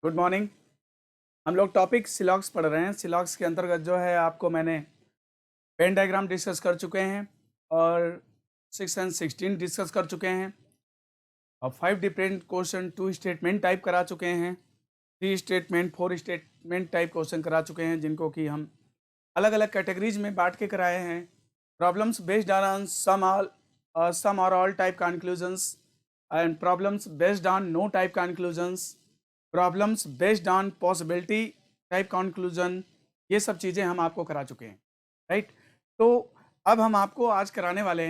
Good morning. हम लोग topic सिलॉक्स पढ़ रहे हैं। सिलॉक्स के अंतर्गत जो है आपको मैंने पेन डायग्राम डिस्कस कर चुके हैं और 6 एंड 16 डिस्कस कर चुके हैं और 5 डिफरेंट क्वेश्चन 2 स्टेटमेंट टाइप करा चुके हैं, 3 स्टेटमेंट 4 स्टेटमेंट टाइप क्वेश्चन करा चुके हैं, जिनको कि हम अलग अलग कैटेगरीज में बांट के कराए हैं। प्रॉब्लम्स बेस्ड ऑन सम और all type conclusions and problems based on no type conclusions, problems based on possibility type conclusion, ये सब चीज़ें हम आपको करा चुके हैं, राइट। तो अब हम आपको आज कराने वाले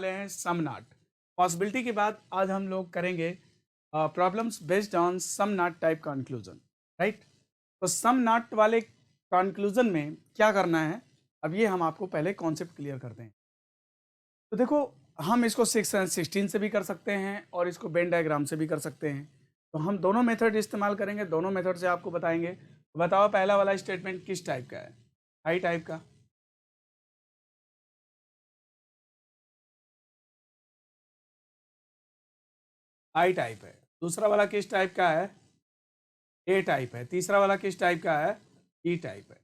हैं सम नॉट। पॉसिबिलिटी के बाद आज हम लोग करेंगे problems based on some not type conclusion, right. तो सम नॉट वाले कंक्लूजन में क्या करना है, अब ये हम आपको पहले कॉन्सेप्ट क्लियर करते हैं। तो देखो, हम इसको 6 एंड 16 से भी कर सकते हैं और इसको वेन डायग्राम से भी कर सकते हैं। तो हम दोनों मेथड इस्तेमाल करेंगे, दोनों मेथड से आपको बताएंगे। तो बताओ पहला वाला स्टेटमेंट किस टाइप का है? आई टाइप का। आई टाइप है। दूसरा वाला किस टाइप का है? ए टाइप है। तीसरा वाला किस टाइप का है? ई टाइप है।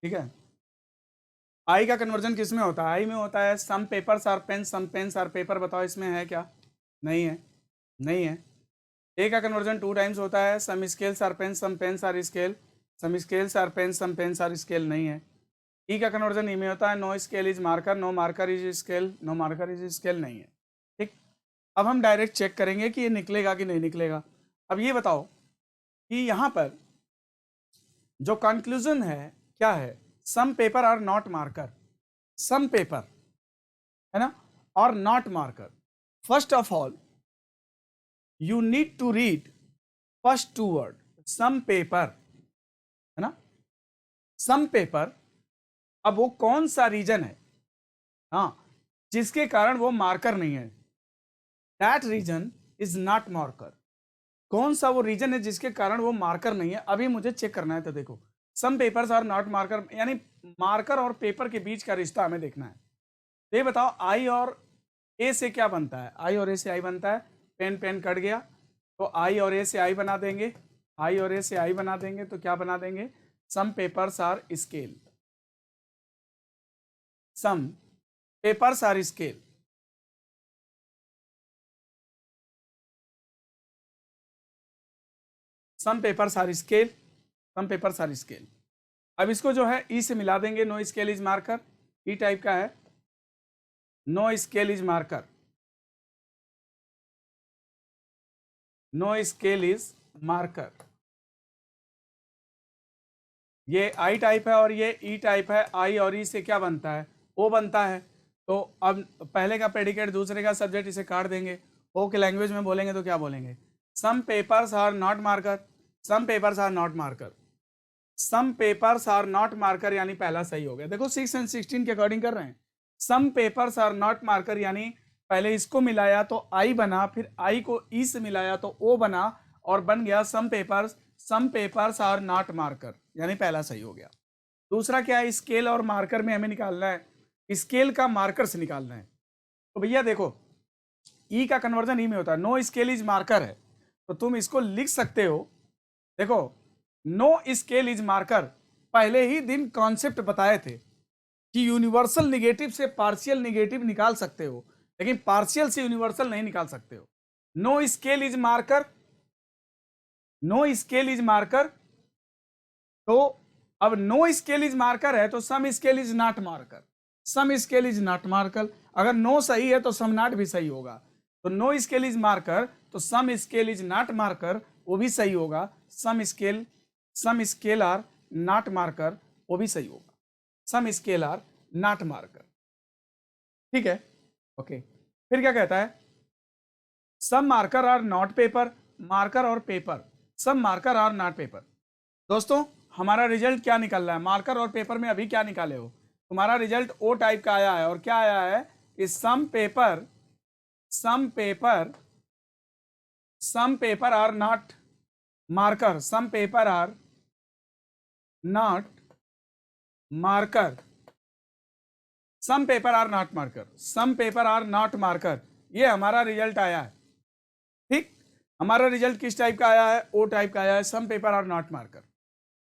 ठीक है। आई का कन्वर्जन किस में होता है? आई में होता है some papers are pen, some pens are paper. बताओ इसमें है क्या? नहीं है, नहीं है। ए का कन्वर्जन 2 टाइम्स होता है some scales are pen, some pens are scale, some scales are pen, some pens are scale. नहीं है। ई का कन्वर्जन ई में होता है no scale is marker, no marker is scale, no marker is scale. नहीं है। ठीक। अब हम डायरेक्ट चेक करेंगे कि ये निकलेगा कि नहीं निकलेगा। अब ये बताओ कि यहाँ पर जो कंक्लूजन है क्या है? Some paper are not marker. Some paper है ना, और not marker. First of all you need to read first 2 word, some paper, है ना, सम पेपर। अब वो कौन सा रीजन है, हाँ, जिसके कारण वो मार्कर नहीं है? That region is not marker. कौन सा वो रीजन है जिसके कारण वो मार्कर नहीं है, अभी मुझे चेक करना है। तो देखो, some papers are not marker, यानी मार्कर और पेपर के बीच का रिश्ता हमें देखना है। तो ये बताओ आई और ए से क्या बनता है? आई और ए से आई बनता है। पेन पेन कट गया, तो आई और ए से आई बना देंगे। आई और ए से आई बना देंगे तो क्या बना देंगे? Some papers are scale. Some papers are scale. Some papers are scale, some papers are scale. अब इसको जो है ई से मिला देंगे, no scale is marker. E type का है, no scale is marker, no scale is marker. ये आई टाइप है और ये ई टाइप है। आई और ई से क्या बनता है? ओ बनता है। तो अब पहले का प्रेडिकेट दूसरे का सब्जेक्ट, इसे काट देंगे। ओ के लैंग्वेज में बोलेंगे तो क्या बोलेंगे? Some papers are not marker, some papers are not marker, some papers are not marker, यानी पहला सही हो गया। देखो 6 एंड 16 के अकॉर्डिंग कर रहे हैं। Some papers are not marker, यानी पहले इसको मिलाया तो आई बना, फिर आई को ई से मिलाया तो ओ बना और बन गया some papers are not marker, यानी पहला सही हो गया। दूसरा क्या है? स्केल और मार्कर में हमें निकालना है, स्केल का मार्कर से निकालना है। तो भैया देखो, ई का कन्वर्जन ई में होता है, नो स्केल इज मार्कर है, तो तुम इसको लिख सकते हो। देखो, नो स्केल इज मार्कर, पहले ही दिन कॉन्सेप्ट बताए थे कि यूनिवर्सल निगेटिव से पार्शियल निगेटिव निकाल सकते हो, लेकिन पार्शियल से यूनिवर्सल नहीं निकाल सकते हो। No scale is marker, no scale is marker. तो अब नो स्केल इज मार्कर है तो some scale is not marker, some scale is not marker. अगर नो सही है तो सम नॉट भी सही होगा। तो नो स्केल इज मार्कर तो some scale is not marker, वो भी सही होगा। Some scale are not marker, वो भी सही होगा। Some scale are not marker. ठीक है, ओके। फिर क्या कहता है? Some marker are not paper, marker और paper, some marker are not paper. दोस्तों, हमारा रिजल्ट क्या निकल रहा है? मार्कर और पेपर में अभी क्या निकाले हो? तुम्हारा रिजल्ट ओ टाइप का आया है, और क्या आया है कि some paper are not marker, some paper are not marker, some paper are not marker, some paper are not marker, ये हमारा रिजल्ट आया है। ठीक, हमारा रिजल्ट किस टाइप का आया है? ओ टाइप का आया है, some paper are not marker.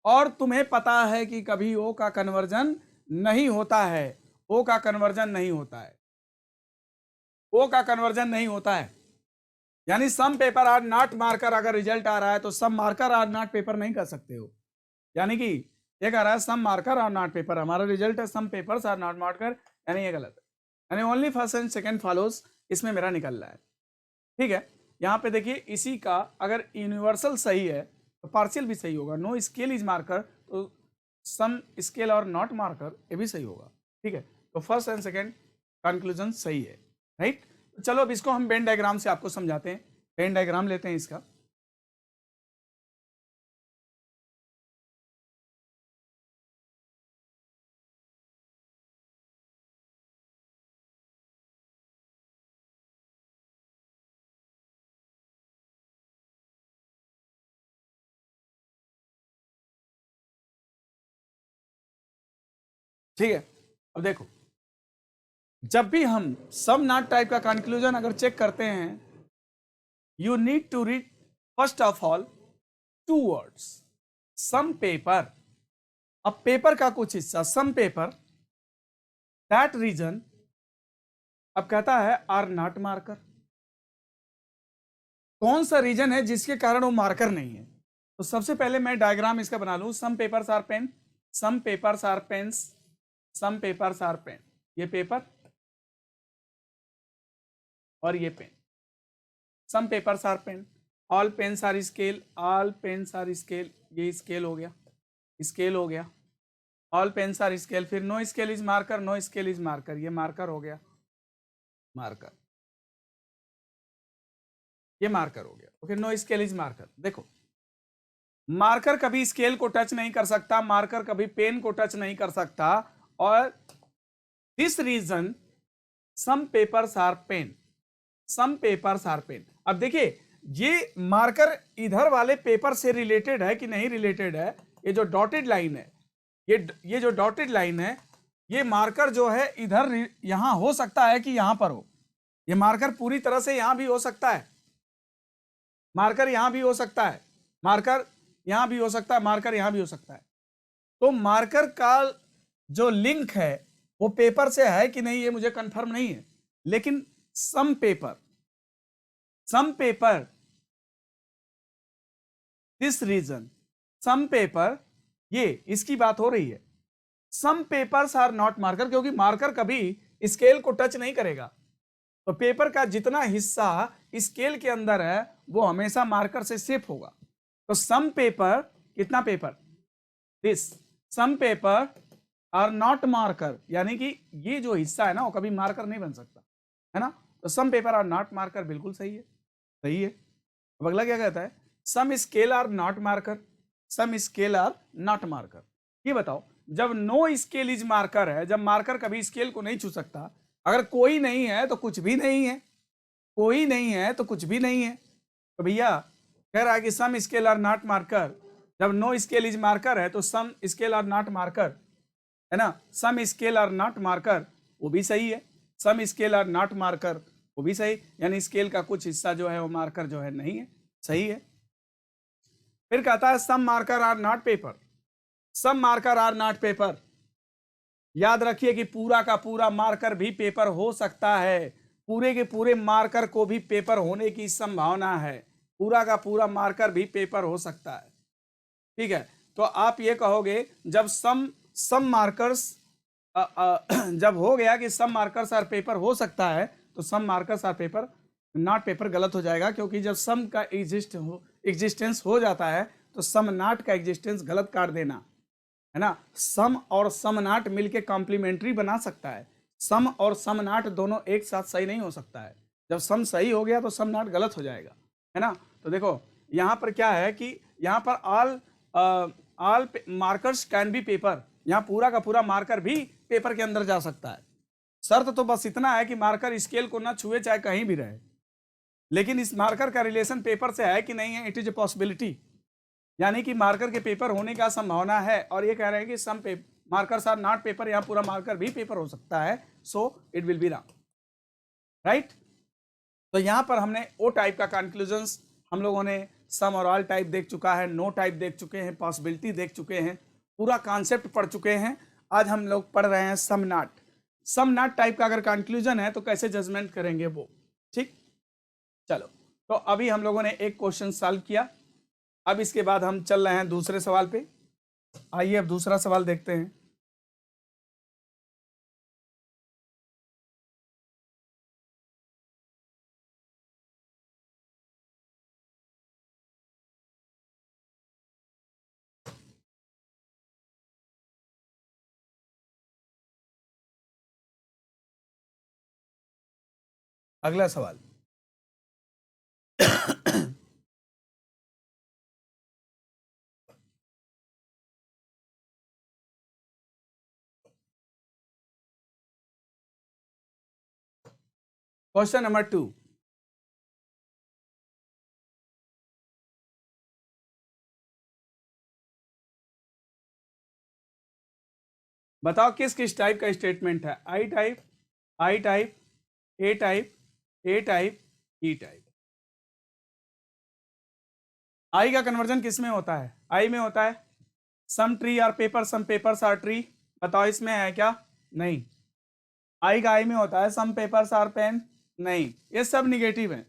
और तुम्हें पता है कि कभी ओ का कन्वर्जन नहीं होता है, ओ का कन्वर्जन नहीं होता है, ओ का कन्वर्जन नहीं होता है। यानी सम पेपर आर नॉट मार्कर अगर रिजल्ट आ रहा है तो सम मार्कर आर नॉट पेपर नहीं कर सकते हो। यानी कि ये कह रहा है some marker are not paper, हमारा रिजल्ट है some papers are not marker, यानी ये गलत है। यानी only first and second follows, इसमें मेरा निकल रहा है। ठीक है, यहाँ पे देखिए इसी का अगर यूनिवर्सल सही है तो पार्शियल भी सही होगा। नो स्केल इज मार्कर तो सम स्केल और नॉट मार्कर ये भी सही होगा। ठीक है, तो फर्स्ट एंड सेकंड कंक्लूजन सही है, राइट। चलो अब इसको हम वेन डायग्राम से आपको समझाते हैं। वेन डायग्राम लेते हैं इसका। ठीक है, अब देखो जब भी हम सम नॉट टाइप का कंक्लूजन अगर चेक करते हैं, you need to read first of all two words, some paper. अब पेपर का कुछ हिस्सा, सम पेपर दैट रीजन, अब कहता है आर नॉट मार्कर। कौन सा रीजन है जिसके कारण वो मार्कर नहीं है? तो सबसे पहले मैं डायग्राम इसका बना लूं। Some papers are pen, some papers are pens, some papers are pen, ये पेपर और ये pen. Some papers are pen, all pens are scale, all pens are scale, ये स्केल हो गया, स्केल हो गया। ऑल पेन्स आर स्केल, फिर no scale is marker, no scale is marker, ये मार्कर हो गया, मार्कर, ये मार्कर हो गया। Okay, no scale is marker. देखो मार्कर कभी स्केल को टच नहीं कर सकता, मार्कर कभी पेन को टच नहीं कर सकता, और this reason some papers are pen, some papers are pen. अब देखिए ये मार्कर इधर वाले पेपर से रिलेटेड है कि नहीं रिलेटेड है? ये जो डॉटेड लाइन है, ये जो डॉटेड लाइन है, ये मार्कर जो है इधर यहां हो सकता है कि यहां पर हो। ये मार्कर पूरी तरह से यहां भी हो सकता है, मार्कर यहां भी हो सकता है, मार्कर यहां भी हो सकता है, मार्कर यहां भी हो सकता है। तो मार्कर का जो लिंक है वो पेपर से है कि नहीं ये मुझे कंफर्म नहीं है, लेकिन some paper, some paper this reason, some paper, ये इसकी बात हो रही है। Some papers are not marker, क्योंकि मार्कर कभी स्केल को टच नहीं करेगा, तो पेपर का जितना हिस्सा स्केल के अंदर है वो हमेशा मार्कर से सेफ होगा। तो सम पेपर, कितना paper, this, some paper are not marker, यानी कि ये जो हिस्सा है ना वो कभी मार्कर नहीं बन सकता, है ना। तो some paper are not marker बिल्कुल सही है, सही है। अब अगला क्या कहता है? Some scale are not marker, some scale are not marker. ये बताओ जब नो स्केल इज मार्कर है, जब मार्कर कभी स्केल को नहीं छू सकता, अगर कोई नहीं है तो कुछ भी नहीं है, कोई नहीं है तो कुछ भी नहीं है। तो भैया कह रहा है कि सम स्केल आर नॉट मार्कर, जब नो स्केल इज मार्कर है तो some scale are not marker, है ना। सम स्केल आर नॉट मार्कर वो भी सही है, some scale are not marker वो भी सही, यानी स्केल का कुछ हिस्सा जो है वो मार्कर जो है नहीं है, सही है। फिर कहता है some marker are not paper, some marker are not paper. याद रखिए कि पूरा का पूरा मार्कर भी पेपर हो सकता है, पूरे के पूरे मार्कर को भी पेपर होने की संभावना है, पूरा का पूरा मार्कर भी पेपर हो सकता है। ठीक है, तो आप ये कहोगे जब सम मार्कर्स जब हो गया कि सम मार्कर्स आर पेपर हो सकता है तो some markers are paper not paper गलत हो जाएगा, क्योंकि जब सम का एग्जिस्टेंस हो जाता है तो सम नॉट का एग्जिस्टेंस गलत काट देना, है ना। सम और सम नॉट मिलके कॉम्प्लीमेंट्री बना सकता है, सम और सम नॉट दोनों एक साथ सही नहीं हो सकता है। जब सम सही हो गया तो सम नॉट गलत हो जाएगा, है ना। तो देखो यहाँ पर क्या है कि यहाँ पर all markers can be paper, यहाँ पूरा का पूरा मार्कर भी पेपर के अंदर जा सकता है। शर्त तो बस इतना है कि मार्कर स्केल को ना छुए चाहे कहीं भी रहे, लेकिन इस मार्कर का रिलेशन पेपर से है कि नहीं है, इट इज ए पॉसिबिलिटी, यानी कि मार्कर के पेपर होने का संभावना है। और ये कह रहे हैं कि सम मार्कर्स आर नॉट पेपर, यहाँ पूरा मार्कर भी पेपर हो सकता है, so it will be wrong, right. तो यहाँ पर हमने ओ टाइप का कंक्लूजन हम लोगों ने सम और ऑल टाइप देख चुका है, नो टाइप देख चुके हैं, पॉसिबिलिटी देख चुके हैं, पूरा कॉन्सेप्ट पढ़ चुके हैं। आज हम लोग पढ़ रहे हैं some not. Some not type का अगर कंक्लूजन है तो कैसे जजमेंट करेंगे वो, ठीक। चलो, तो अभी हम लोगों ने एक क्वेश्चन सॉल्व किया। अब इसके बाद हम चल रहे हैं दूसरे सवाल पे। आइए अब दूसरा सवाल देखते हैं। अगला सवाल। Question number 2। बताओ किस किस टाइप का स्टेटमेंट है। I type, I type, A type, A type, E type. I का कन्वर्जन किस में होता है? आई में होता है some tree are paper, some papers are tree. बताओ इसमें है क्या? नहीं। आई का आई में होता है सम पेपर्स आर पेन। नहीं, ये सब निगेटिव है।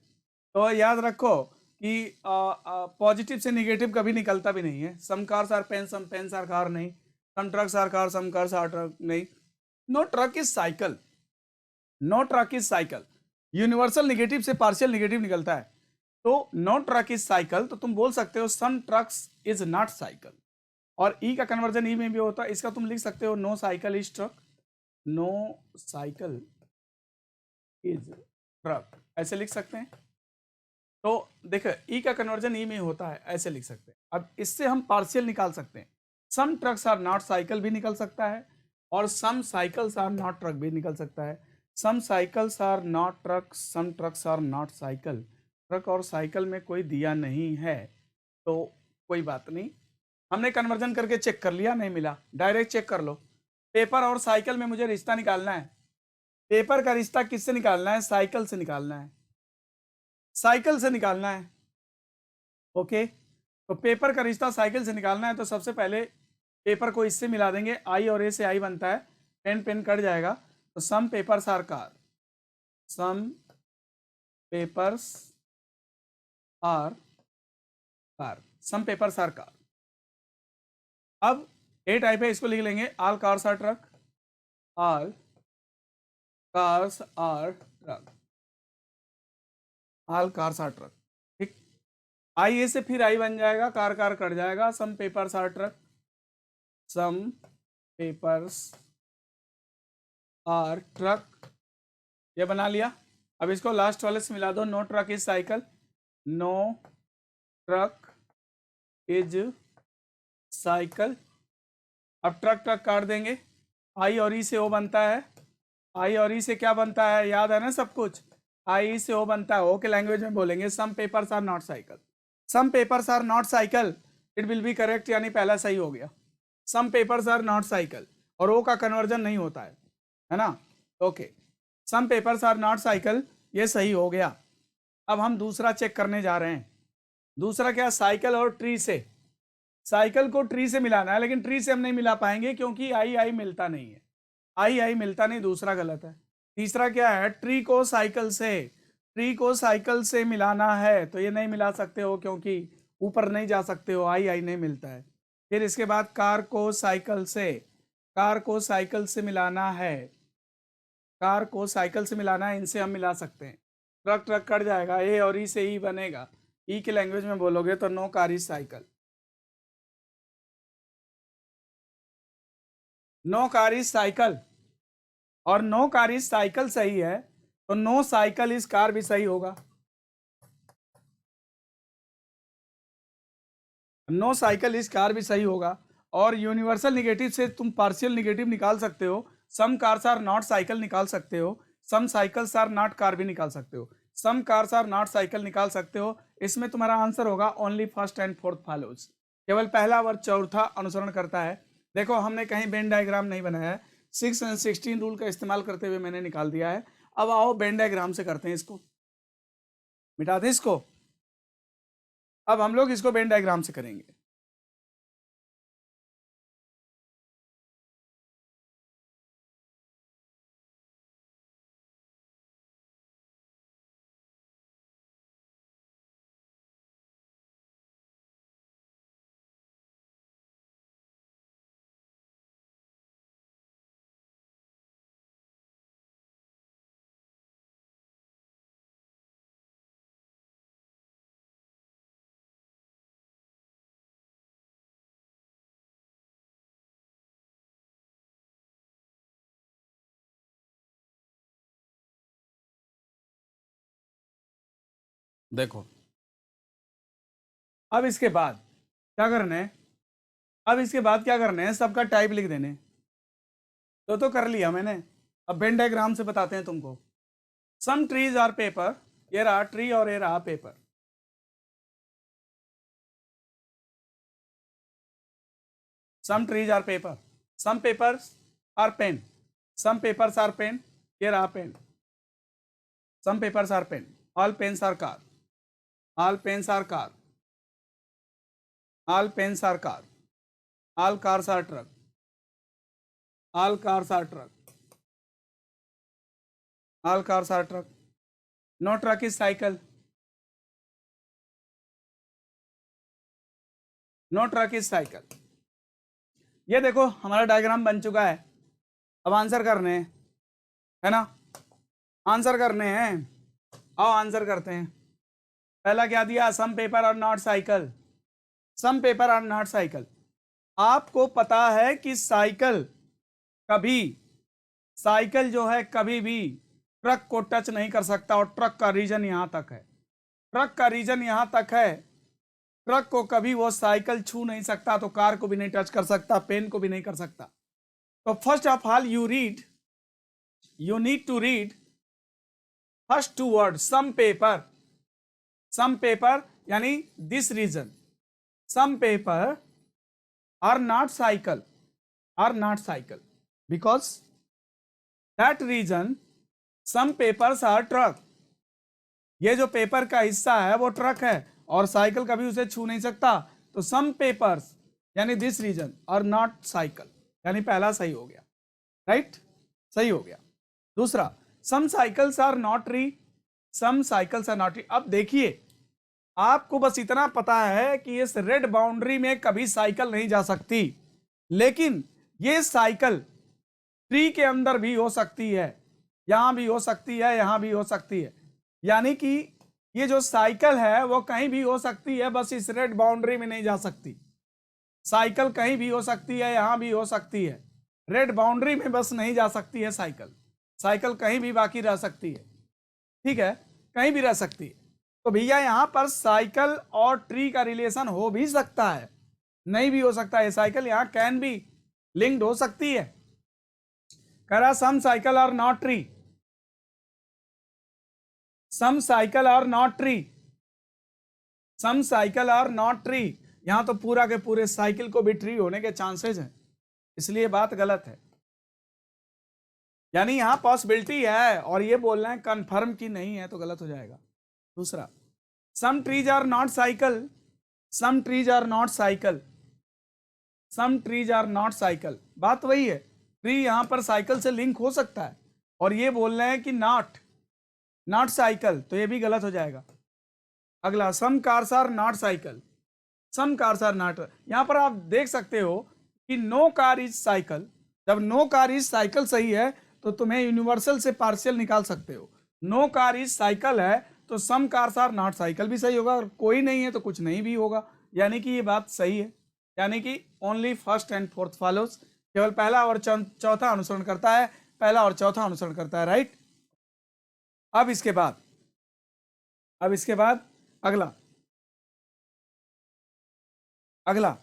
तो याद रखो कि पॉजिटिव से निगेटिव कभी निकलता भी नहीं है। Some cars are pen, some pens are car नहीं। Some trucks are car, some cars are truck नहीं। No truck is cycle, no truck is cycle. Universal negative से पार्शियल निगेटिव निकलता है। तो नो ट्रक इज साइकिल, तो तुम बोल सकते हो सम ट्रक्स इज नॉट साइकिल। और ई का कन्वर्जन ई में भी होता है। इसका तुम लिख सकते हो no cycle is truck, no cycle is truck, ऐसे लिख सकते हैं। तो देखो ई का कन्वर्जन ई में होता है, ऐसे लिख सकते हैं। अब इससे हम पार्शियल निकाल सकते हैं। Some trucks are not cycle भी निकल सकता है, और some cycles are not truck भी निकल सकता है। Some cycles are not truck, some trucks are not cycle. Truck और साइकिल में कोई दिया नहीं है, तो कोई बात नहीं। हमने कन्वर्जन करके चेक कर लिया, नहीं मिला, डायरेक्ट चेक कर लो। पेपर और साइकिल में मुझे रिश्ता निकालना है। पेपर का रिश्ता किससे निकालना है? साइकिल से निकालना है, साइकिल से निकालना है। ओके, तो पेपर का रिश्ता साइकिल से निकालना है, तो सबसे पहले पेपर को इससे मिला देंगे। आई और ए से आई बनता है, पेन पेन कट जाएगा। तो some papers are car, some papers are car, some papers are car. अब ए टाइप है, इसको लिख लेंगे all cars are truck, all cars are truck, all cars are truck. ठीक, आई ए से फिर आई बन जाएगा, कार कार कट जाएगा, some papers are truck, some papers are truck, ये बना लिया। अब इसको लास्ट वाले से मिला दो, no truck is cycle, no truck is cycle. अब ट्रक ट्रक काट देंगे, आई और ई से ओ बनता है। आई और ई से क्या बनता है? याद है ना सब कुछ। आई से ओ बनता है, ओ के लैंग्वेज में बोलेंगे some papers are not cycle. Some papers are not cycle, it will be correct, यानी पहला सही हो गया। Some papers are not cycle, और ओ का कन्वर्जन नहीं होता है ना। Okay, some papers are not cycle, ये सही हो गया। अब हम दूसरा चेक करने जा रहे हैं। दूसरा क्या? साइकिल और ट्री से। साइकिल को ट्री से मिलाना है, लेकिन ट्री से हम नहीं मिला पाएंगे क्योंकि आई आई मिलता नहीं है। आई आई मिलता नहीं, दूसरा गलत है। तीसरा क्या है? ट्री को साइकिल से, ट्री को साइकिल से मिलाना है, तो ये नहीं मिला सकते हो क्योंकि ऊपर नहीं जा सकते हो, आई आई नहीं मिलता है। फिर इसके बाद कार को साइकिल से, कार को साइकिल से मिलाना है, कार को साइकिल से मिलाना है, इनसे हम मिला सकते हैं। ट्रक ट्रक कट जाएगा, ए और ई से ई बनेगा। ई के लैंग्वेज में बोलोगे तो no car is cycle, no car is cycle. और नो कार इज साइकिल सही है, तो नो साइकिल इज कार भी सही होगा। नो साइकिल इज कार भी सही होगा। और यूनिवर्सल निगेटिव से तुम पार्शियल निगेटिव निकाल सकते हो। सम कार्स आर नॉट साइकिल निकाल सकते हो, सम साइकिल्स आर नॉट कार भी निकाल सकते हो, सम कार्स आर नॉट साइकिल निकाल सकते हो। इसमें तुम्हारा आंसर होगा only first and fourth follows, केवल पहला व चौथा अनुसरण करता है। देखो हमने कहीं वेन डायग्राम नहीं बनाया है, 6 and 16 रूल का इस्तेमाल करते हुए मैंने निकाल दिया है। अब आओ वेन डायग्राम से करते हैं, इसको मिटा दें इसको। अब हम लोग इसको वेन डायग्राम से करेंगे। देखो अब इसके बाद क्या करना है, अब इसके बाद क्या करना है, सबका टाइप लिख देने। तो कर लिया मैंने। अब वेन डायग्राम से बताते हैं तुमको। सम ट्रीज आर पेपर, ये रहा ट्री और ये रहा paper. Some trees are paper, some papers are pen, some papers are pen, ये रहा pen. Some papers are pen, all pens are car, all pens are car, all pens are car, all cars are truck, all cars are truck, all cars are truck, no truck is cycle, no truck is cycle. ये देखो हमारा diagram बन चुका है। अब answer करने हैं, है ना, आंसर करने हैं। आओ आंसर करते हैं। पहला क्या दिया, some paper are not cycle, some paper are not cycle. आपको पता है कि साइकिल कभी, साइकिल जो है कभी भी ट्रक को टच नहीं कर सकता, और ट्रक का रीजन यहां तक है, ट्रक का रीजन यहां तक है। ट्रक को कभी वो साइकिल छू नहीं सकता, तो कार को भी नहीं टच कर सकता, पेन को भी नहीं कर सकता। तो first of all you read, you need to read first two words, some paper, some paper यानी this reason, some paper are not cycle, are not cycle, because that reason some papers are truck। ये जो paper का हिस्सा है वो truck है, और cycle कभी उसे छू नहीं सकता। तो some papers यानी दिस रीजन और नॉट साइकिल, यानी पहला सही हो गया, राइट, सही हो गया। दूसरा, some cycles are not tree, some cycles are not tree. अब देखिए आपको बस इतना पता है कि इस रेड बाउंड्री में कभी साइकिल नहीं जा सकती, लेकिन ये साइकिल ट्री के अंदर भी हो सकती है, यहां भी हो सकती है, यहां भी हो सकती है। यानी कि ये जो साइकिल है वो कहीं भी हो सकती है, बस इस रेड बाउंड्री में नहीं जा सकती। साइकिल कहीं भी हो सकती है, यहां भी हो सकती है, रेड बाउंड्री में बस नहीं जा सकती है साइकिल। साइकिल कहीं भी बाकी रह सकती है, ठीक है, कहीं भी रह सकती है। तो भैया यहां पर साइकिल और ट्री का रिलेशन हो भी सकता है, नहीं भी हो सकता है। साइकिल यहां कैन बी लिंक्ड हो सकती है। कह रहा some cycle are not tree, some cycle are not tree, some cycle are not tree. यहां तो पूरा के पूरे साइकिल को भी ट्री होने के चांसेस हैं, इसलिए बात गलत है। यानी यहां पॉसिबिलिटी है, और ये बोलना है कंफर्म की नहीं है तो गलत हो जाएगा। दूसरा, some trees are not cycle, some trees are not cycle, some trees are not cycle, बात वही है। ट्री यहां पर साइकिल से लिंक हो सकता है, और ये बोल रहे हैं कि नॉट, नॉट साइकिल, तो ये भी गलत हो जाएगा। अगला, some cars are not cycle, some cars are not. यहां पर आप देख सकते हो कि नो कार इज साइकिल। जब नो कार इज साइकिल सही है तो तुम्हें यूनिवर्सल से पार्शियल निकाल सकते हो। नो कार इज साइकिल है तो सम कार्स आर नॉट साइकिल भी सही होगा, और कोई नहीं है तो कुछ नहीं भी होगा, यानी कि ये बात सही है। यानी कि only first and fourth follows, केवल पहला और चौथा अनुसरण करता है, पहला और चौथा अनुसरण करता है, राइट। अब इसके बाद, अब इसके बाद अगला, अगला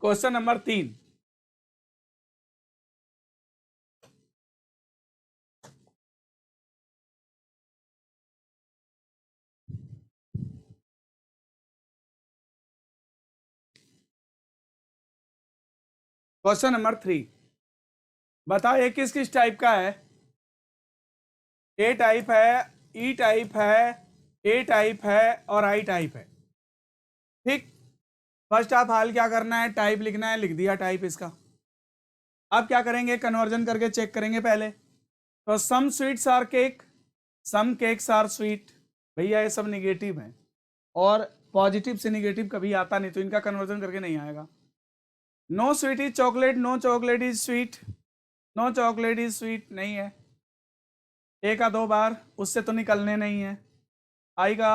क्वेश्चन नंबर 3। क्वेश्चन नंबर 3, बताओ ये किस किस टाइप का है? ए टाइप है, ई टाइप है, ए टाइप है और आई टाइप है। ठीक, फर्स्ट ऑफ ऑल क्या करना है, टाइप लिखना है, लिख दिया टाइप इसका। अब क्या करेंगे, कन्वर्जन करके चेक करेंगे पहले। तो some sweets are cake, some cakes are sweet, भैया ये सब निगेटिव है और पॉजिटिव से निगेटिव कभी आता नहीं, तो इनका कन्वर्जन करके नहीं आएगा। No sweet is chocolate, no chocolate is sweet, no chocolate is sweet नहीं है। ए का 2 बार, उससे तो निकलने नहीं है, आई का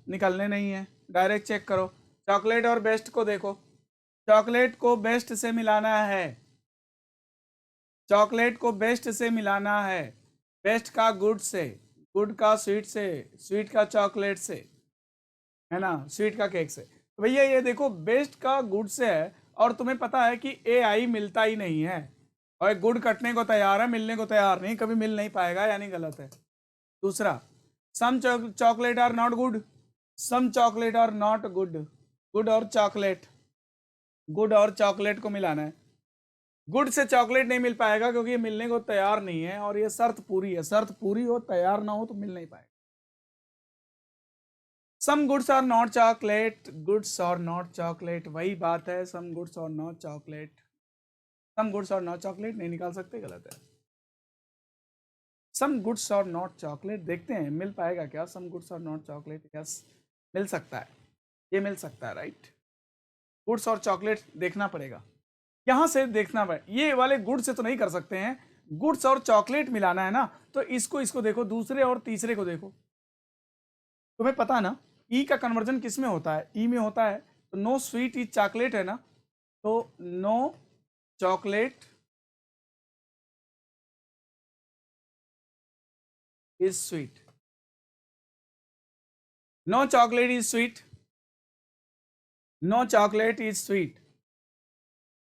निकलने नहीं है, डायरेक्ट चेक करो। चॉकलेट और बेस्ट को देखो, चॉकलेट को बेस्ट से मिलाना है, चॉकलेट को बेस्ट से मिलाना है, बेस्ट का गुड से, गुड का स्वीट से, स्वीट का चॉकलेट से, है ना, स्वीट का केक से। तो भैया ये देखो बेस्ट का गुड से है और तुम्हें पता है कि ए आई मिलता ही नहीं है, और गुड कटने को तैयार है, मिलने को तैयार नहीं, कभी मिल नहीं पाएगा, यानी गलत है। दूसरा, some chocolate are not good, some chocolate are not good, good और चॉकलेट, गुड और चॉकलेट को मिलाना है, गुड से चॉकलेट नहीं मिल पाएगा क्योंकि ये मिलने को तैयार नहीं है और ये शर्त पूरी है, शर्त पूरी हो तैयार ना हो तो मिल नहीं पाएगा। Some goods are not chocolate, goods are not chocolate, वही बात है, some goods are not chocolate, some goods are not chocolate नहीं निकाल सकते, गलत है। Some goods are not chocolate देखते हैं मिल पाएगा क्या, some goods are not chocolate, yes मिल सकता है, ये मिल सकता है, राइट। गुड्स और चॉकलेट देखना पड़ेगा, यहां से देखना पड़ेगा, ये वाले गुड से तो नहीं कर सकते हैं, गुड्स और चॉकलेट मिलाना है ना, तो इसको देखो, दूसरे और तीसरे को देखो, तुम्हें पता ना ई का कन्वर्जन किस में होता है, ई में होता है, तो नो स्वीट इज चॉकलेट है ना, तो no chocolate is sweet, no chocolate is sweet, no chocolate is sweet,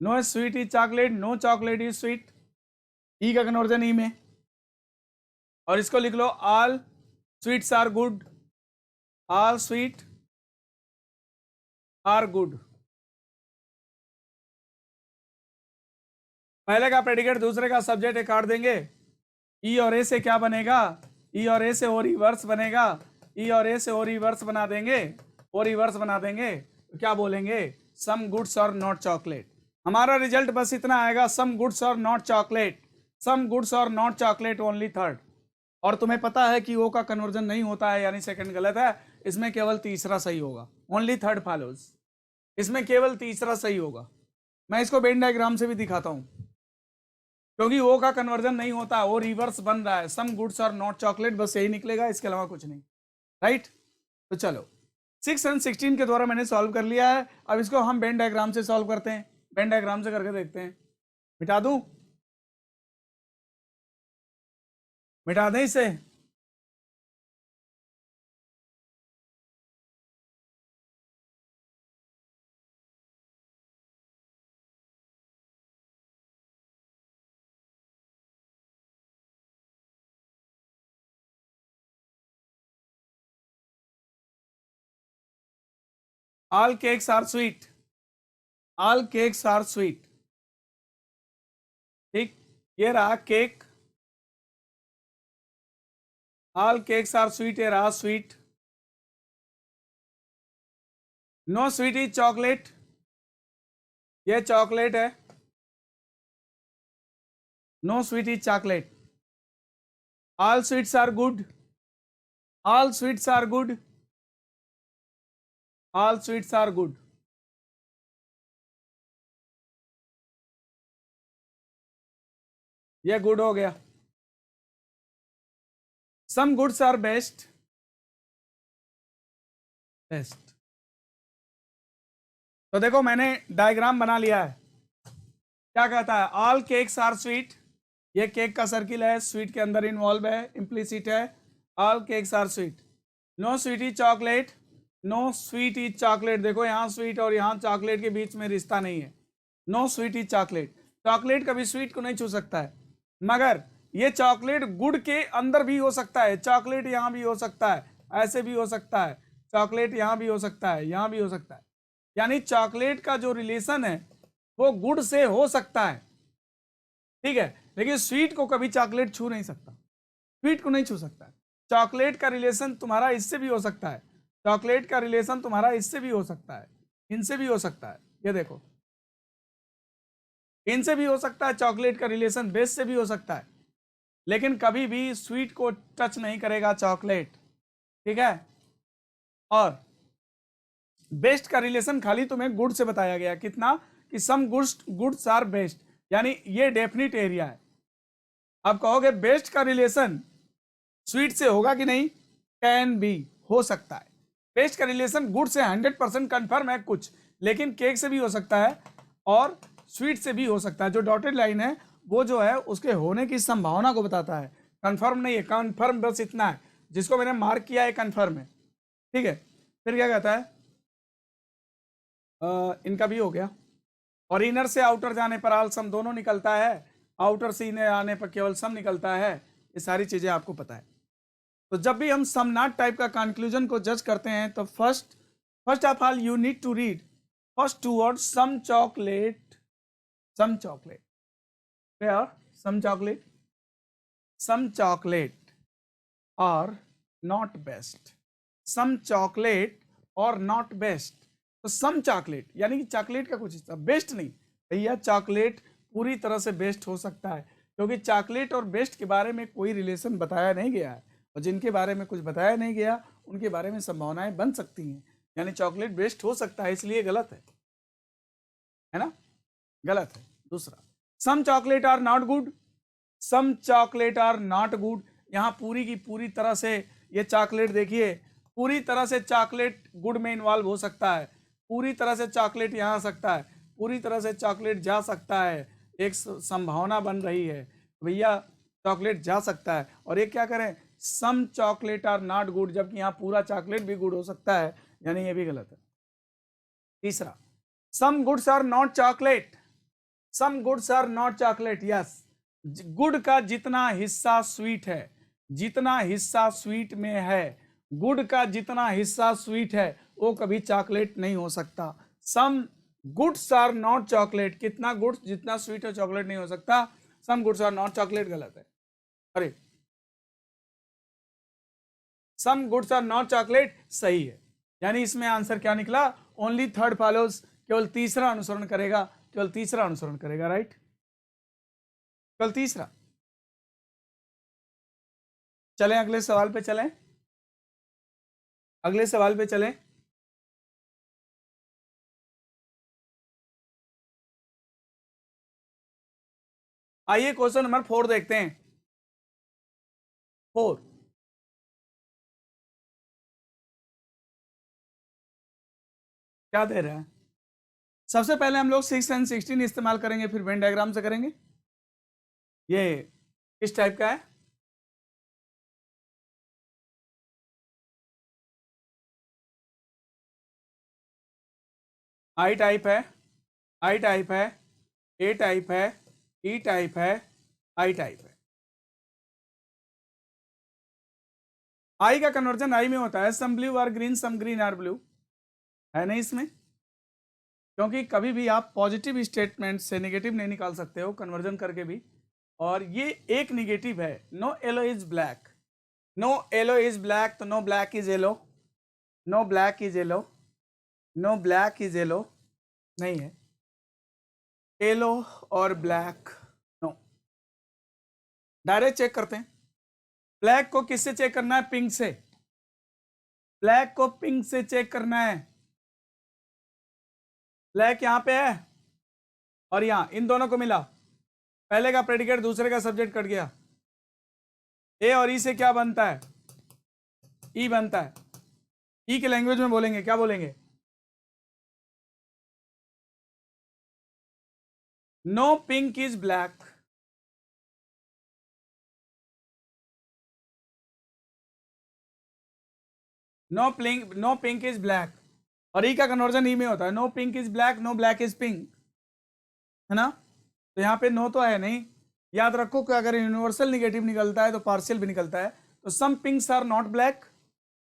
no sweet is chocolate, no chocolate is sweet, E का कन्वर्जन ई में, और इसको लिख लो all sweets are good, all sweet are good. पहले का predicate दूसरे का सब्जेक्ट काट देंगे, ई और ए से क्या बनेगा, ई और ए से ओ रिवर्स बनेगा, ई और ए से ओ रिवर्स बना देंगे, ओ रिवर्स बना देंगे, तो क्या बोलेंगे, सम गुड्स और नॉट चॉकलेट। हमारा रिजल्ट बस इतना आएगा, सम goods are not chocolate, some goods are not chocolate only third. और तुम्हें पता है कि ओ का कन्वर्जन नहीं होता है, यानी सेकंड गलत है, इसमें केवल तीसरा सही होगा, ओनली थर्ड फॉलोज, इसमें केवल तीसरा सही होगा। मैं इसको वेन डायग्राम से भी दिखाता हूं, क्योंकि ओ का कन्वर्जन नहीं होता, वो रिवर्स बन रहा है, some goods are not chocolate, बस यही निकलेगा, इसके अलावा कुछ नहीं, राइट। तो चलो 6 और 16 के द्वारा मैंने सॉल्व कर लिया है, अब इसको हम वेन डायग्राम से सॉल्व करते हैं, वेन डायग्राम से करके देखते हैं, मिटा दूं, मिटा दें इसे, all cakes are sweet, all cakes are sweet, ठीक, ये रहा cake, all cakes are sweet, ये रहा sweet, no sweet is chocolate, ये चॉकलेट है, no sweet is chocolate, all sweets are good, all sweets are good, all sweets are good, ये good हो गया, some goods are best, best. तो देखो मैंने डायग्राम बना लिया है, क्या कहता है, ऑल केक्स आर स्वीट, ये केक का सर्किल है, स्वीट के अंदर इन्वॉल्व है, इम्प्लिसिट है, all cakes are sweet, no sweet is chocolate, no sweet is chocolate, देखो यहाँ स्वीट और यहाँ चॉकलेट के बीच में रिश्ता नहीं है, no sweet is chocolate, chocolate कभी स्वीट को नहीं छू सकता है, मगर ये चॉकलेट गुड़ के अंदर भी हो सकता है, चॉकलेट यहाँ भी हो सकता है, ऐसे भी हो सकता है, चॉकलेट यहाँ भी हो सकता है, यहाँ भी हो सकता है, यानी चॉकलेट का जो रिलेशन है वो गुड़ से हो सकता है, ठीक है, लेकिन स्वीट को कभी चॉकलेट छू नहीं सकता, स्वीट को नहीं छू सकता। चॉकलेट का रिलेशन तुम्हारा इससे भी हो सकता है, चॉकलेट का रिलेशन तुम्हारा इससे भी हो सकता है, इनसे भी हो सकता है, ये देखो इनसे भी हो सकता है, चॉकलेट का रिलेशन बेस से भी हो सकता है, लेकिन कभी भी स्वीट को टच नहीं करेगा चॉकलेट, ठीक है। और बेस्ट का रिलेशन खाली तुम्हें गुड से बताया गया, कितना कि सम गुड्स आर बेस्ट, यानी ये डेफिनिट एरिया है। अब कहोगे बेस्ट का रिलेशन स्वीट से होगा कि नहीं, कैन बी, हो सकता है। बेस्ट का रिलेशन गुड से 100% कंफर्म है कुछ, लेकिन केक से भी हो सकता है और स्वीट से भी हो सकता है। जो डॉटेड लाइन है वो जो है उसके होने की संभावना को बताता है, कंफर्म नहीं है। कंफर्म बस इतना है, जिसको मैंने मार्क किया है कंफर्म है, ठीक है। फिर क्या कहता है, इनका भी हो गया। और इनर से आउटर जाने पर आल सम दोनों निकलता है, आउटर से इनर आने पर केवल सम निकलता है, ये सारी चीजें आपको पता है। तो जब भी हम सम नॉट टाइप का कंक्लूजन को जज करते हैं तो first of all you need to read first two word some chocolate where some chocolate are not best, some chocolate are not best. तो सम चॉकलेट यानी कि चॉकलेट का कुछ हिस्सा, बेस्ट नहीं भैया, चॉकलेट पूरी तरह से बेस्ट हो सकता है, क्योंकि चॉकलेट और बेस्ट के बारे में कोई रिलेशन बताया नहीं गया है, और जिनके बारे में कुछ बताया नहीं गया उनके बारे में संभावनाएं बन सकती हैं, यानी चॉकलेट बेस्ट हो सकता है, इसलिए गलत है ना, गलत है। दूसरा, some chocolate are not good, some chocolate are not good, यहाँ पूरी की पूरी तरह से ये चॉकलेट देखिए, पूरी तरह से चॉकलेट गुड में इन्वॉल्व हो सकता है, पूरी तरह से चॉकलेट यहाँ आ सकता है, पूरी तरह से चॉकलेट जा सकता है, एक संभावना बन रही है भैया चॉकलेट जा सकता है। और ये क्या करें, some chocolate are not good, जबकि यहाँ पूरा चॉकलेट भी गुड हो सकता है, यानी ये भी गलत है। तीसरा, some goods are not chocolate, some goods are not chocolate, yes, good का जितना हिस्सा स्वीट है, जितना हिस्सा स्वीट में है, गुड का जितना हिस्सा स्वीट है वो कभी चॉकलेट नहीं हो सकता। Some goods are not chocolate, कितना गुड्स जितना स्वीट है चॉकलेट नहीं हो सकता, some goods are not chocolate गलत है। अरे some goods are not chocolate सही है, यानी इसमें आंसर क्या निकला, ओनली थर्ड फॉलोज, केवल तीसरा अनुसरण करेगा, केवल तीसरा अनुसरण करेगा, राइट, केवल तीसरा। चलें अगले सवाल पे चलें, अगले सवाल पे चलें। आइए क्वेश्चन नंबर 4 देखते हैं। 4 क्या दे रहा है, सबसे पहले हम लोग 6 एंड 16 इस्तेमाल करेंगे, फिर वेन डायग्राम से करेंगे। ये किस टाइप का है, आई टाइप है, आई टाइप है, ए टाइप है, ई टाइप है, आई टाइप है। आई का कन्वर्जन आई में होता है, some blue are green, some green are blue, है नहीं इसमें, क्योंकि कभी भी आप पॉजिटिव स्टेटमेंट से नेगेटिव नहीं निकाल सकते हो कन्वर्जन करके भी। और ये एक नेगेटिव है, no yellow is black, no yellow is black, तो no black is yellow, no black is yellow, no black is yellow नहीं है, येलो और ब्लैक नो। डायरेक्ट चेक करते हैं, ब्लैक को किससे चेक करना है, पिंक से, ब्लैक को पिंक से चेक करना है, ब्लैक यहां पे है और यहां, इन दोनों को मिला, पहले का प्रेडिकेट दूसरे का सब्जेक्ट कट गया, ए और ई से क्या बनता है, ई बनता है। ई के लैंग्वेज में बोलेंगे, क्या बोलेंगे, no pink is black, no pink is black. और ई का कन्वर्जन ई में होता है, no pink is black, no black is pink, है ना। तो यहाँ पे नो तो है नहीं, याद रखो कि अगर यूनिवर्सल निगेटिव निकलता है तो पार्शियल भी निकलता है। तो some pinks are not black,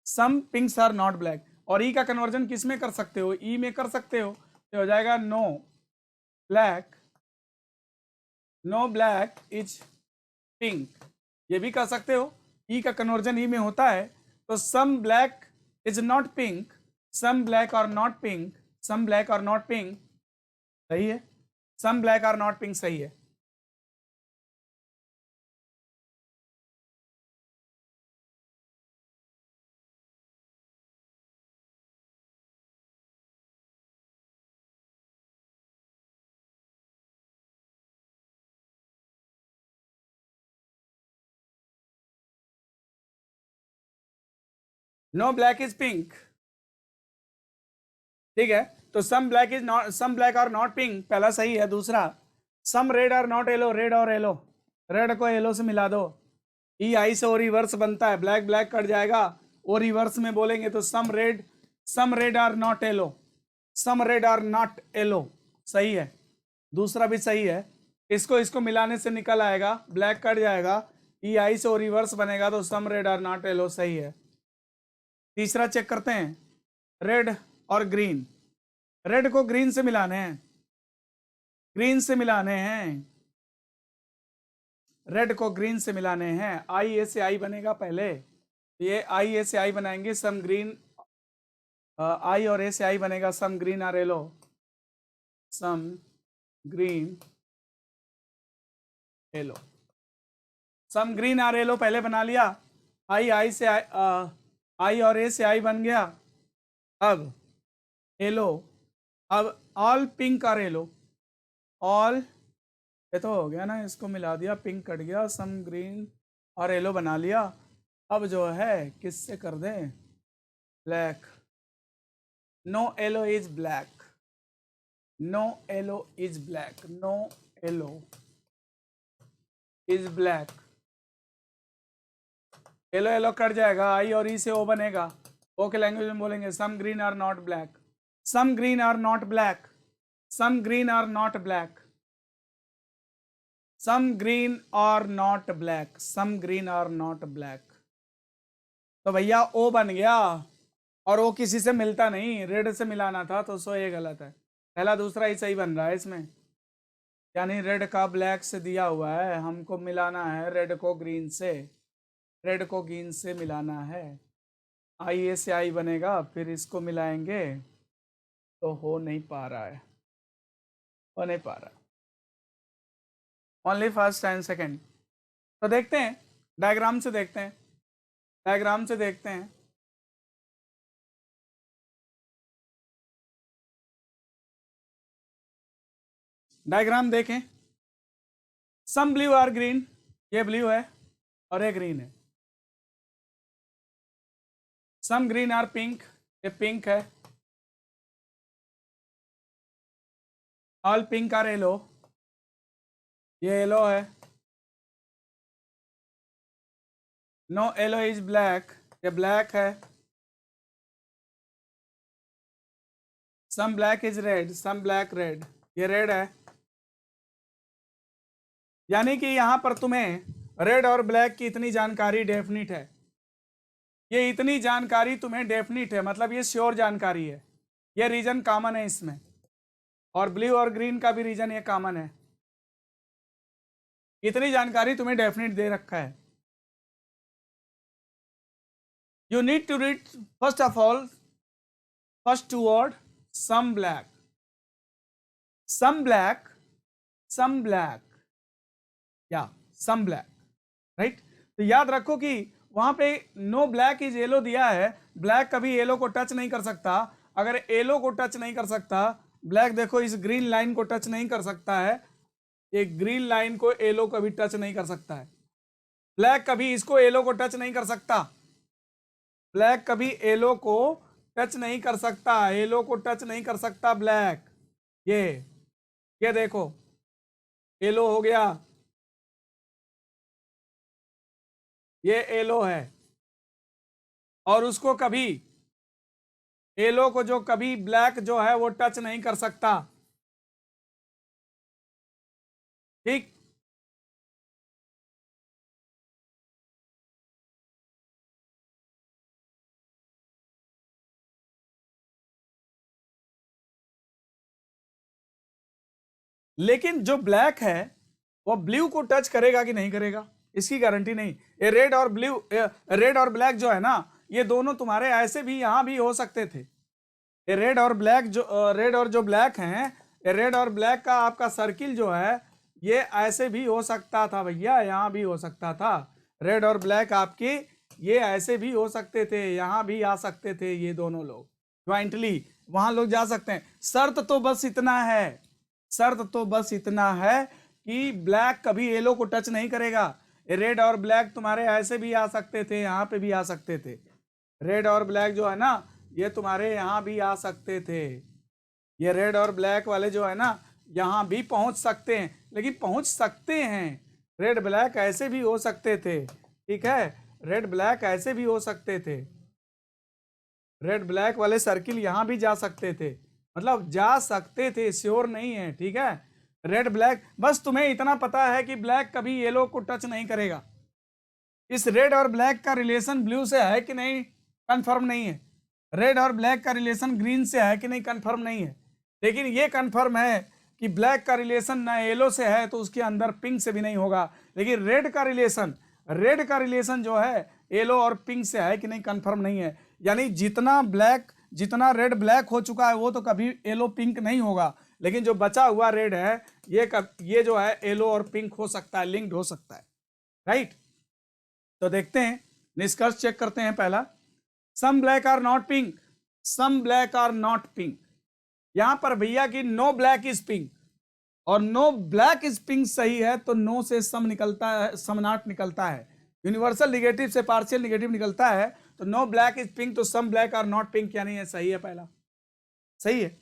some pinks are not black. और ई का कन्वर्जन किस में कर सकते हो, ई में कर सकते हो, तो हो जाएगा no black, no black is pink. ये भी कह सकते हो, ई का कन्वर्जन ई में होता है, तो some black is not pink, some black are not pink, some black are not pink सही है, some black are not pink सही है। नो ब्लैक इज पिंक, ठीक है, तो some black is not, some black are not pink पहला सही है। दूसरा, some red are not yellow, red और येलो, रेड को येलो से मिला दो, ई आई से ओ रिवर्स बनता है, ब्लैक ब्लैक कट जाएगा, ओ रिवर्स में बोलेंगे तो some red are not yellow, some red are not yellow सही है। दूसरा भी सही है, इसको इसको मिलाने से निकल आएगा, ब्लैक कट जाएगा, ई आई से ओ रिवर्स बनेगा, तो some red are not yellow सही है। तीसरा चेक करते हैं, रेड और ग्रीन, रेड को ग्रीन से मिलाने हैं, ग्रीन से मिलाने हैं, रेड को ग्रीन से मिलाने हैं, आई ए से आई बनेगा पहले, ये आई ए से आई बनाएंगे, सम ग्रीन, आई और ए से आई बनेगा, some green are yellow, some green yellow, some green are yellow पहले बना लिया, आई आई से आई और ए से आई बन गया, अब येलो, अब all pink are yellow, all, ये तो हो गया ना, इसको मिला दिया, पिंक कट गया, सम ग्रीन और येलो बना लिया। अब जो है किससे कर दें, black, no yellow is black, no yellow is black, no yellow is black, yellow yellow cut जाएगा, आई और ई से ओ बनेगा, ओ के लैंग्वेज में बोलेंगे some green are not black, some green are not black, some green are not black, some green are not black, some green are not black, तो भैया ओ बन गया, और वो किसी से मिलता नहीं, रेड से मिलाना था, तो सो ये गलत है, पहला दूसरा ही सही बन रहा है इसमें, यानी रेड का ब्लैक से दिया हुआ है, हमको मिलाना है रेड को ग्रीन से, रेड को ग्रीन से मिलाना है, आई ए से आई बनेगा, फिर इसको मिलाएंगे, तो हो नहीं पा रहा है, हो नहीं पा रहा, ओनली फर्स्ट एंड सेकेंड। तो देखते हैं, डायग्राम से देखते हैं, डायग्राम से देखते हैं, डायग्राम देखें, सम ब्लू आर ग्रीन, ये ब्लू है और ये ग्रीन है, सम ग्रीन आर पिंक, ये पिंक है, ऑल पिंक आर येलो, ये येलो है, नो येलो इज ब्लैक, ये ब्लैक है, some black is red, some black red, ये रेड है। यानी कि यहां पर तुम्हें रेड और ब्लैक की इतनी जानकारी डेफिनिट है, ये इतनी जानकारी तुम्हें डेफिनिट है, मतलब ये श्योर जानकारी है, ये रीजन कॉमन है इसमें, और ब्लू और ग्रीन का भी रीजन ये कॉमन है, इतनी जानकारी तुम्हें डेफिनिट दे रखा है। You need to read first of all first two word, some black, some black, some black, या सम ब्लैक, राइट। तो याद रखो कि वहां पे नो ब्लैक इज येलो दिया है, ब्लैक कभी येलो को टच नहीं कर सकता, अगर येलो को टच नहीं कर सकता, ब्लैक देखो इस ग्रीन लाइन को टच नहीं कर सकता है, ये ग्रीन लाइन को येलो कभी टच नहीं कर सकता है, ब्लैक कभी इसको येलो को टच नहीं कर सकता, ब्लैक कभी येलो को टच नहीं कर सकता, येलो को टच नहीं कर सकता ब्लैक, ये देखो येलो हो गया, ये येलो है, और उसको कभी, येलो को जो कभी ब्लैक जो है वो टच नहीं कर सकता, ठीक। लेकिन जो ब्लैक है वो ब्लू को टच करेगा कि नहीं करेगा, इसकी गारंटी नहीं। ये रेड और ब्लू, रेड और ब्लैक जो है ना, ये दोनों तुम्हारे ऐसे भी यहां भी हो सकते थे। ये रेड और ब्लैक जो रेड और जो ब्लैक हैं, ये रेड और ब्लैक का आपका सर्किल जो है ये ऐसे भी हो सकता था भैया, यहां भी हो सकता था। रेड और ब्लैक आपके ये ऐसे भी हो सकते थे, यहां भी आ सकते थे, ये दोनों लोग ज्वाइंटली वहां लोग जा सकते हैं। शर्त तो बस इतना है, शर्त तो बस इतना है कि ब्लैक कभी येलो को टच नहीं करेगा। रेड और ब्लैक तुम्हारे ऐसे भी आ सकते थे, यहां पे भी आ सकते थे। रेड और ब्लैक जो है ना, ये तुम्हारे यहां भी आ सकते थे। ये रेड और ब्लैक वाले जो है ना, यहां भी पहुंच सकते हैं, लेकिन पहुंच सकते हैं। रेड ब्लैक ऐसे भी हो सकते थे, ठीक है, रेड ब्लैक ऐसे भी हो सकते थे। रेड ब्लैक वाले सर्किल यहां भी जा सकते थे, मतलब जा सकते थे, श्योर नहीं है, ठीक है। रेड ब्लैक, बस तुम्हें इतना पता है कि ब्लैक कभी येलो को टच नहीं करेगा। इस रेड और ब्लैक का रिलेशन ब्लू से है कि नहीं, कंफर्म नहीं है। रेड और ब्लैक का रिलेशन ग्रीन से है कि नहीं, कंफर्म नहीं है। लेकिन ये कंफर्म है कि ब्लैक का रिलेशन ना येलो से है तो उसके अंदर पिंक से भी नहीं होगा। लेकिन रेड का रिलेशन जो है येलो और पिंक से है कि नहीं, कंफर्म नहीं है। यानी जितना रेड ब्लैक हो चुका है वो तो कभी येलो पिंक नहीं होगा, लेकिन जो बचा हुआ रेड है ये जो है येलो और पिंक हो सकता है, लिंक्ड हो सकता है, राइट। तो देखते हैं, निष्कर्ष चेक करते हैं। पहला, some black are not pink, some black are not pink. यहां पर भैया कि नो ब्लैक इज पिंक और नो ब्लैक इज पिंक सही है, तो नो से सम निकलता है, सम नॉट निकलता है। यूनिवर्सल निगेटिव से पार्शियल निगेटिव निकलता है, तो नो ब्लैक इज पिंक, तो some black are not pink, यानी ये सही है, पहला सही है।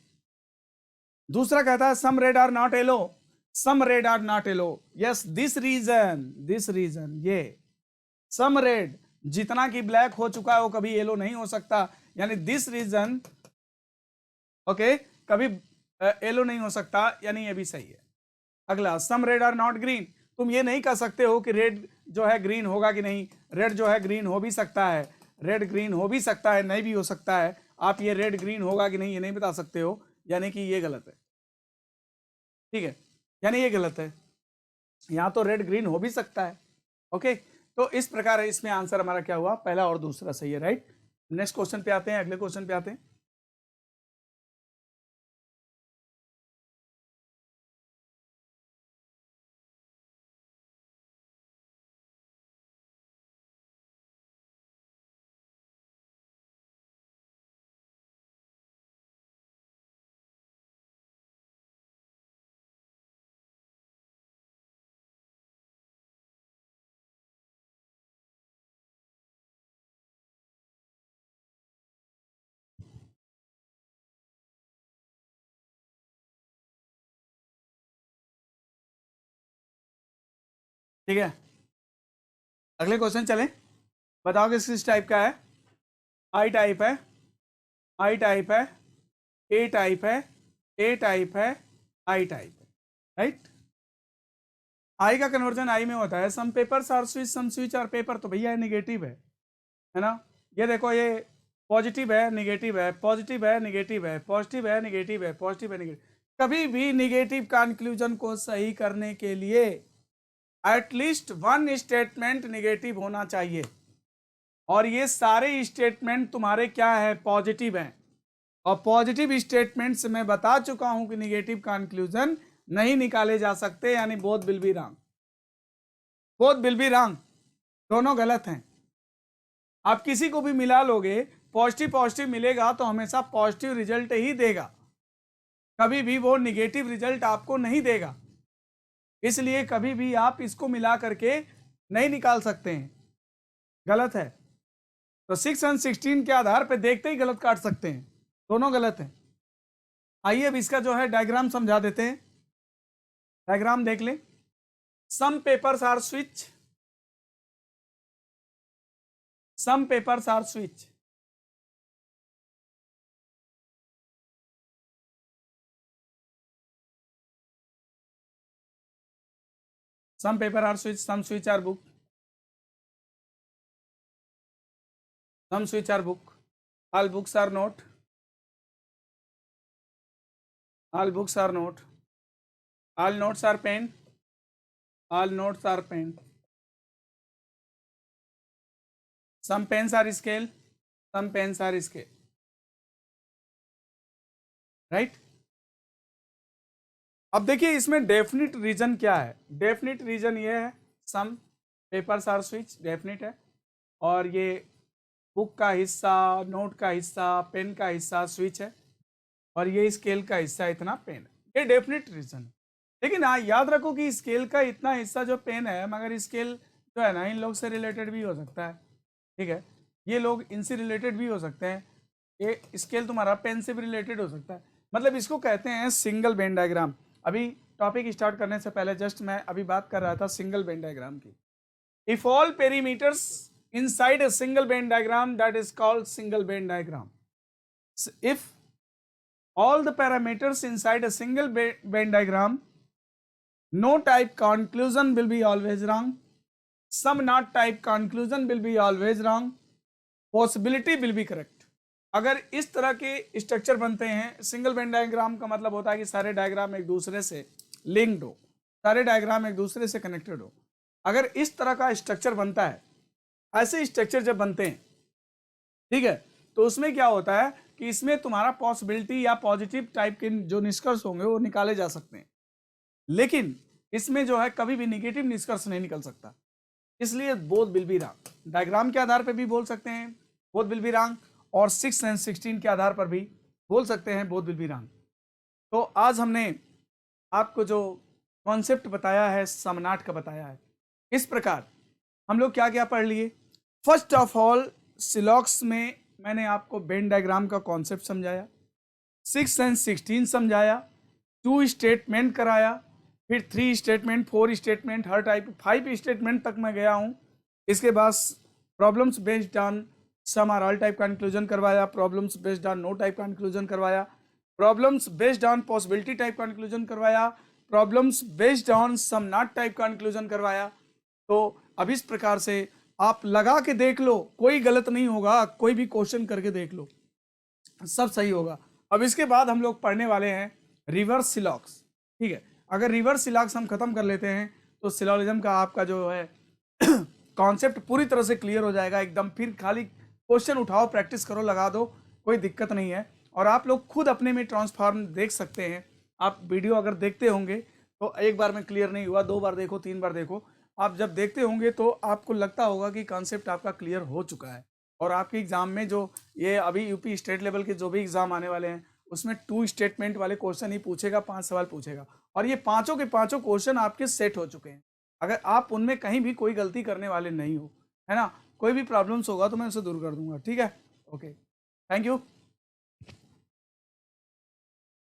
दूसरा कहता है some red are not yellow, some red are not yellow, yes this reason ये सम रेड जितना कि ब्लैक हो चुका है वो कभी येलो नहीं हो सकता, यानी दिस रीजन ओके कभी येलो नहीं हो सकता, यानी ये भी सही है। अगला, some red are not green, तुम ये नहीं कह सकते हो कि रेड जो है ग्रीन होगा कि नहीं। रेड जो है ग्रीन हो भी सकता है, रेड ग्रीन हो भी सकता है, नहीं भी हो सकता है। आप ये रेड ग्रीन होगा कि नहीं ये नहीं बता सकते हो, यानी कि ये गलत है, ठीक है, यानी ये गलत है। यहां तो रेड ग्रीन हो भी सकता है, ओके। तो इस प्रकार इसमें आंसर हमारा क्या हुआ, पहला और दूसरा सही है, राइट। नेक्स्ट क्वेश्चन पे आते हैं, अगले क्वेश्चन पे आते हैं। ठीक है, अगले क्वेश्चन चलें। बताओ किस टाइप का है। आई टाइप है, आई टाइप है, ए टाइप है, ए टाइप है, आई टाइप है, राइट। आई का कन्वर्जन आई में होता है। Some papers are switch, some switch are paper, तो भैया नेगेटिव है ना। ये देखो, ये पॉजिटिव है, नेगेटिव है, पॉजिटिव है, नेगेटिव है, पॉजिटिव है, नेगेटिव है, पॉजिटिव है, नेगेटिव। कभी भी नेगेटिव कंक्लूजन को सही करने के लिए एटलीस्ट वन स्टेटमेंट नेगेटिव होना चाहिए, और ये सारे स्टेटमेंट तुम्हारे क्या है, पॉजिटिव हैं। और पॉजिटिव स्टेटमेंट से मैं बता चुका हूं कि नेगेटिव कंक्लूजन नहीं निकाले जा सकते, यानी both will be wrong, both will be wrong, दोनों गलत हैं। आप किसी को भी मिला लोगे, पॉजिटिव पॉजिटिव मिलेगा तो हमेशा पॉजिटिव रिजल्ट ही देगा, कभी भी वो निगेटिव रिजल्ट आपको नहीं देगा। इसलिए कभी भी आप इसको मिला करके नहीं निकाल सकते हैं, गलत है। तो 6 और 16 के आधार पर देखते ही गलत काट सकते हैं, दोनों गलत हैं। आइए अब इसका जो है डायग्राम समझा देते हैं। डायग्राम देख लें। Some papers are switch, some papers are switch, some paper are switch, some switch are book, some switch are book, all books are not, all books are not, All notes are pen. All notes are pen. Some pens are scale. Some pens are scale. Right? अब देखिए इसमें definite reason क्या है. Definite reason ये है, some papers are switch, definite है. और ये बुक का हिस्सा, नोट का हिस्सा, पेन का हिस्सा स्विच है. और ये स्केल का हिस्सा इतना पेन है. ये डेफिनेट रीजन है. लेकिन हाँ याद रखो कि स्केल का इतना हिस्सा जो पेन है, मगर स्केल जो है ना इन लोग से रिलेटेड भी हो सकता है. ठीक है, ये लोग इनसे रिलेटेड भी हो सकते हैं. ये स्केल तुम्हारा पेन से भी रिलेटेड हो सकता है. मतलब इसको कहते हैं सिंगल वेन डायग्राम. अभी टॉपिक स्टार्ट करने से पहले जस्ट मैं अभी बात कर रहा था सिंगल वेन डायग्राम की. If all perimeters inside a single Venn diagram, that is called single Venn diagram. So if all the parameters inside a single Venn diagram, no type conclusion will be always wrong, some not type conclusion will be always wrong, possibility will be correct. अगर इस तरह के structure बनते हैं, single Venn diagram का मतलब होता है कि सारे डायग्राम एक दूसरे से लिंक्ड हो, सारे डायग्राम एक दूसरे से कनेक्टेड हो. अगर इस तरह का स्ट्रक्चर बनता है, ऐसे स्ट्रक्चर जब बनते हैं, ठीक है, तो उसमें क्या होता है कि इसमें तुम्हारा पॉसिबिलिटी या पॉजिटिव टाइप के जो निष्कर्ष होंगे वो निकाले जा सकते हैं. लेकिन इसमें जो है कभी भी निगेटिव निष्कर्ष नहीं निकल सकता. इसलिए both will be wrong. Diagram के आधार पर भी बोल सकते हैं बोथ विल बी रॉन्ग, और 6 और 16 के आधार पर भी बोल सकते हैं बोथ विल बी रॉन्ग. तो आज हमने आपको जो कॉन्सेप्ट बताया है समनाट का बताया है. इस प्रकार हम लोग क्या क्या पढ़ लिए. फर्स्ट ऑफ ऑल सिलॉक्स में मैंने आपको वेन डायग्राम का कॉन्सेप्ट समझाया, 6 और 16 समझाया, 2 स्टेटमेंट कराया, फिर 3 स्टेटमेंट, 4 स्टेटमेंट, हर टाइप 5 स्टेटमेंट तक मैं गया हूँ. इसके बाद problems based on some are all type conclusion करवाया, problems based on no type conclusion करवाया, problems based on possibility type conclusion करवाया, problems based on some not type conclusion करवाया. तो अब इस प्रकार से आप लगा के देख लो, कोई गलत नहीं होगा, कोई भी क्वेश्चन करके देख लो, सब सही होगा. अब इसके बाद हम लोग पढ़ने वाले हैं रिवर्स सिलॉक्स. ठीक है, अगर रिवर्स सिलॉक्स हम खत्म कर लेते हैं तो सिलॉजिज्म का आपका जो है कॉन्सेप्ट पूरी तरह से क्लियर हो जाएगा एकदम. फिर खाली क्वेश्चन उठाओ, प्रैक्टिस करो, लगा दो, कोई दिक्कत नहीं है. और आप लोग खुद अपने में ट्रांसफॉर्म देख सकते हैं. आप वीडियो अगर देखते होंगे तो एक बार में क्लियर नहीं हुआ, 2 बार देखो, 3 बार देखो. आप जब देखते होंगे तो आपको लगता होगा कि कॉन्सेप्ट आपका क्लियर हो चुका है. और आपके एग्जाम में जो ये अभी यूपी स्टेट लेवल के जो भी एग्जाम आने वाले हैं उसमें 2 स्टेटमेंट वाले क्वेश्चन ही पूछेगा, 5 सवाल पूछेगा, और ये पांचों के पांचों क्वेश्चन आपके सेट हो चुके हैं. अगर आप उनमें कहीं भी कोई गलती करने वाले नहीं हो, है ना, कोई भी प्रॉब्लम्स होगा तो मैं उसे दूर कर दूंगा. ठीक है, ओके, थैंक यू.